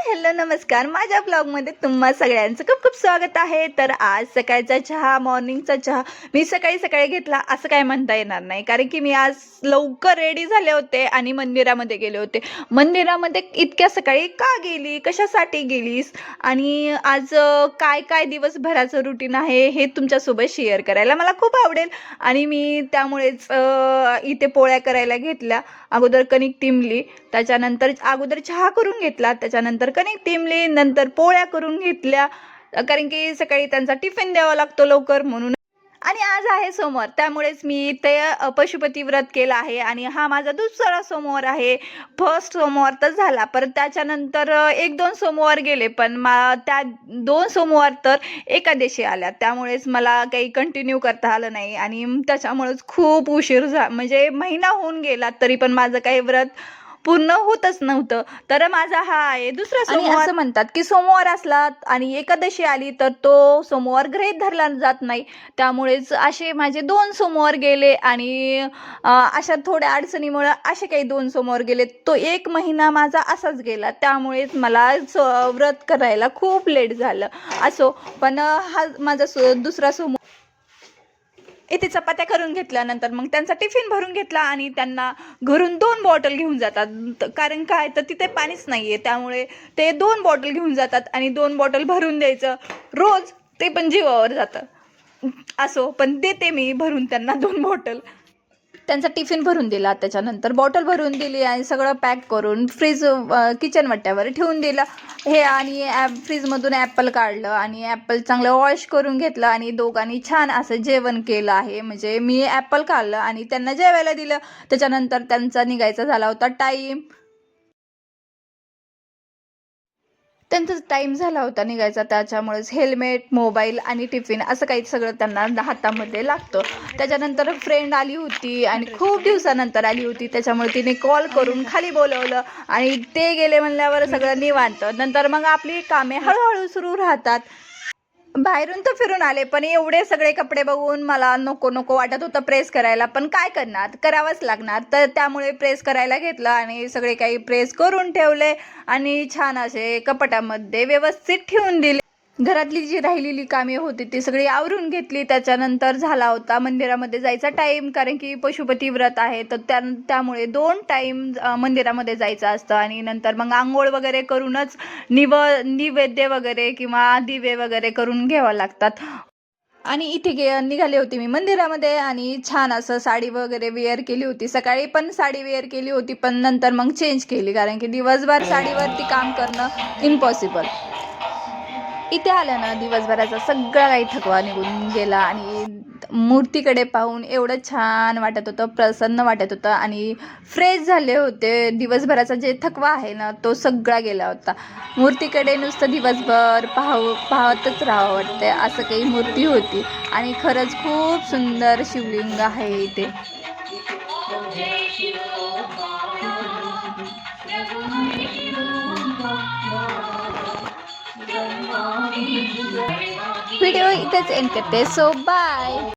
Hello नमस्कार, माझ्या ब्लॉगमध्ये तुम्हा सगळ्यांचं खूप खूप स्वागत आहे। तर आज सकाळचा चहा, मॉर्निंगचा चहा मी सकाळी सकाळी घेतला असं काय म्हणता येणार नाही, कारण की मी आज लवकर रेडी झाले होते आणि मंदिरामध्ये गेले होते। मंदिरामध्ये इतक्या सकाळी का गेली, कशासाठी गेलीस आणि आज काय काय दिवसभराचं रुटीन आहे हे तुमच्यासोबत शेअर करायला मला खूप आवडेल। आणि मी त्यामुळेच इथे पोळ्या करायला घेतल्या। अगोदर कणिक तिंबली, त्याच्यानंतर अगोदर चहा करून घेतला, त्याच्यानंतर कणिक तिंबली, नंतर पोळ्या करून घेतल्या, कारण की सकाळी त्यांचा टिफिन द्यावा लागतो लवकर म्हणून। आणि आज आहे सोमवार, त्यामुळेच मी ते पशुपती व्रत केलं आहे आणि हा माझा दुसरा सोमवार आहे। फर्स्ट सोमवार तर झाला, परत त्याच्यानंतर एक दोन सोमवार गेले, पण त्या दोन सोमवार तर एकादशी आल्या, त्यामुळेच मला काही कंटिन्यू करता आलं नाही आणि त्याच्यामुळेच खूप उशीर म्हणजे महिना होऊन गेला तरी पण माझं काही व्रत पूर्ण होतच नव्हतं। तर माझा हा आहे दुसरा सोमवार। असं म्हणतात की सोमवार असला आणि एकादशी आली तर तो सोमवार गृहीत धरला जात नाही, त्यामुळेच असे माझे दोन सोमवार गेले आणि अशा थोड्या अडचणीमुळे असे काही दोन सोमवार गेले, तो एक महिना माझा असाच गेला, त्यामुळेच मला व्रत करायला खूप लेट झालं। असो, पण हा माझा दुसरा सोमवार। इथे चपात्या करून घेतल्यानंतर मग त्यांचा टिफिन भरून घेतला आणि त्यांना घरून 2 बॉटल घेऊन जातात, कारण काय तर तिथे पाणीच नाही आहे, त्यामुळे ते 2 बॉटल घेऊन जातात आणि 2 बॉटल भरून द्यायचं रोज, ते पण जीवावर जातं। असो, पण देते मी भरून त्यांना 2 बॉटल। त्यांचा टिफिन भरून दिला, त्याच्यानंतर बॉटल भरून दिली आणि सगळं पॅक करून किचन वाट्यावर ठेवून दिलं हे। आणि फ्रीजमधून ॲपल काढलं आणि ॲपल चांगलं वॉश करून घेतलं आणि दोघांनी छान असं जेवण केलं आहे। म्हणजे मी ॲपल खाल्लं आणि त्यांना जेवायला दिलं, त्याच्यानंतर त्यांचा निघायचा झाला होता टाईम। त्यांचा टाईम झाला होता निघायचा, त्याच्यामुळेच हेल्मेट, मोबाईल आणि टिफिन असं काही सगळं त्यांना हातामध्ये लागतं। त्याच्यानंतर फ्रेंड आली होती आणि खूप दिवसानंतर आली होती, त्याच्यामुळे तिने कॉल करून खाली बोलवलं आणि ते गेले म्हणल्यावर सगळं निवांत। नंतर मग आपली कामे हळूहळू सुरू राहतात। बाहेरून तर फिरून आले, पण एवढे सगळे कपडे बघून मला नको नको वाटत होतं प्रेस करायला, पण काय करणार, करावंच लागणार, तर त्यामुळे प्रेस करायला घेतलं आणि सगळे काही प्रेस करून ठेवले आणि छान असे कपाटामध्ये व्यवस्थित ठेवून दिले। घरातली जी राहिलेली कामे होती ती सगळी आवरून घेतली। त्याच्यानंतर झाला होता मंदिरामध्ये जायचा टाईम, कारण की पशुपती व्रत आहे, तर त्यामुळे 2 टाईम मंदिरामध्ये जायचं असतं आणि नंतर मग आंघोळ वगैरे करूनच निवेद्य वगैरे किंवा दिवे वगैरे करून घ्यावं लागतात। आणि इथे निघाले होते मी मंदिरामध्ये आणि छान असं साडी वगैरे वेअर केली होती। सकाळी पण साडी वेअर केली होती, पण नंतर मग चेंज केली, कारण की दिवसभर साडीवरती काम करणं इम्पॉसिबल। इथे आलं ना, दिवसभराचा सगळा काही थकवा निघून गेला आणि मूर्तीकडे पाहून एवढं छान वाटत होतं, प्रसन्न वाटत होतं आणि फ्रेश झाले होते। दिवसभराचा जे थकवा आहे ना, तो सगळा गेला होता। मूर्तीकडे नुसतं दिवसभर पाहतच राहावं वाटते, असं काही मूर्ती होती आणि खरंच खूप सुंदर शिवलिंग आहे इथे। व्हिडिओ इथेच एंड करते, सो बाय।